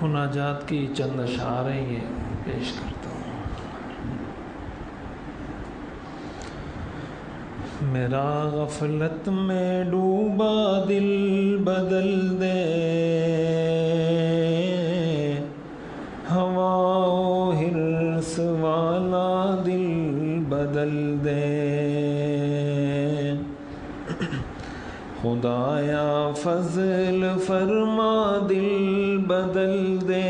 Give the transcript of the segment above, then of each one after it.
مناجات کی چند اشعاریں یہ پیش کرتا ہوں۔ میرا غفلت میں ڈوبا دل بدل دے، ہوا و حرص والا دل بدل دے، خدایا فضل فرما دل بدل دے،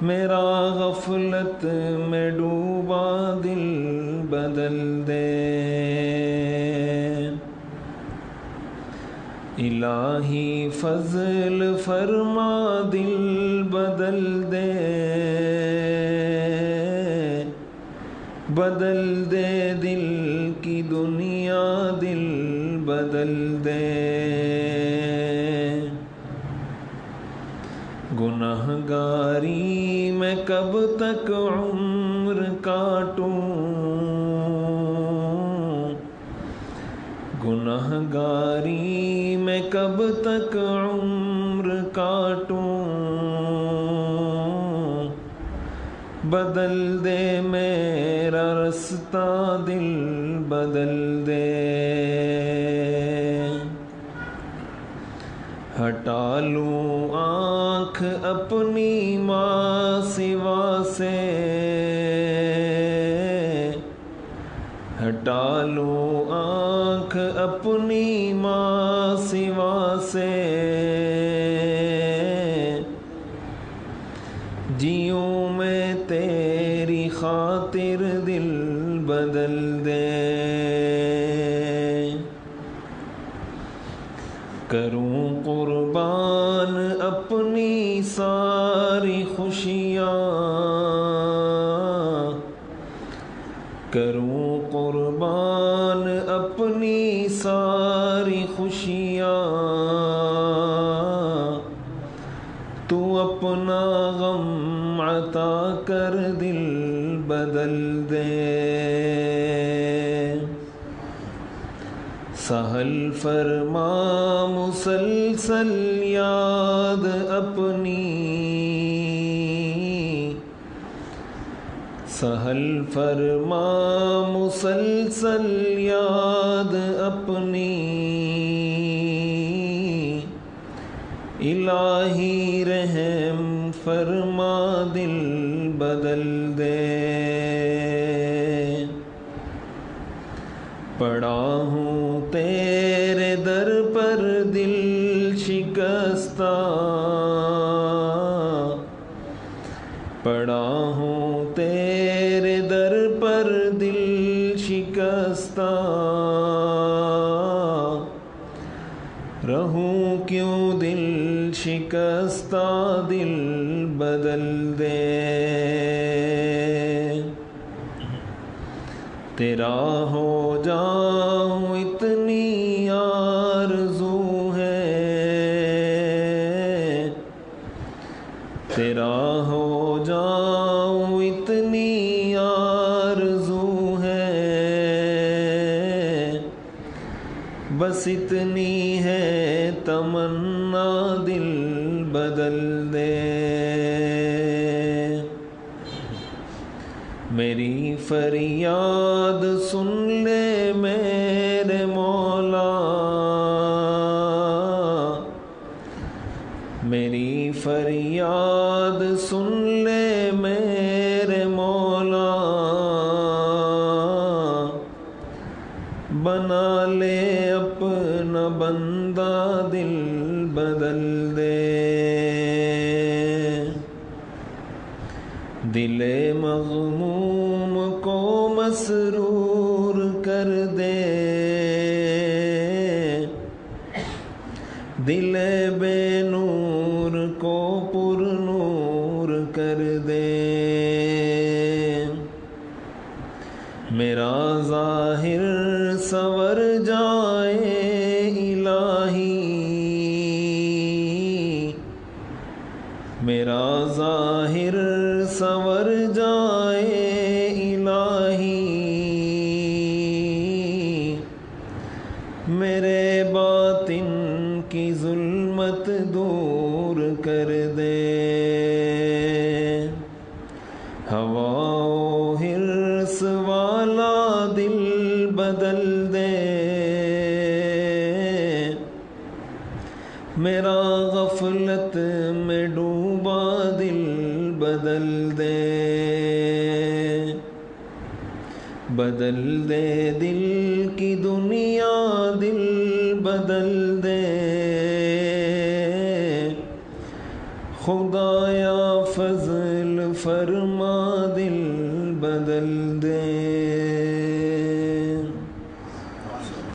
میرا غفلت میں ڈوبا دل بدل دے، الہی فضل فرما دل بدل دے، بدل دے دل کی دنیا دل بدل دے، گنہگاری میں کب تک عمر کاٹوں، گنہگاری میں کب تک عمر کاٹوں، بدل دے میرا رستہ دل بدل دے، ہٹا لوں آنکھ اپنی ماں سوا سے، ہٹا لوں آنکھ اپنی ماں سوا سے، جیوں میں تیری خاطر دل بدل دے، کروں قربان اپنی ساری خوشیاں، کروں قربان اپنی ساری خوشیاں، تو اپنا غم عطا کر دل بدل دے، سہل فرما مسلسل یاد اپنی، سہل فرما مسلسل یاد اپنی، الہی رحم فرما دل بدل دے، پڑا ہوں تیرے در پر دل شکستہ، پڑا ہوں تیرے در پر دل شکستہ، رہوں کیوں دل شکستہ دل بدل دے، تیرا ہو جاؤں اتنی آرزو ہے، تیرا ہو جاؤں اتنی آرزو ہے، بس اتنی ہے تمنا دل بدل دے، میری فریاد سن لے میرے مولا، میری فریاد سن لے میرے مولا، بنا لے اپنا بندہ دل بدل دے، دل مغموم کو مسرور کر دے، دل بے نور کو پر نور کر دے، میرا ظاہر سنور جائے الہی، میرا ظاہر سنور جائے الہی، میرے باطن کی ظلمت غفلت دور کر دے، ہوا و حرص والا دل بدل دے، میرا غفلت میں ڈوبا دل بدل دے، بدل دے دل کی دنیا دل بدل دے، خدایا فضل فرما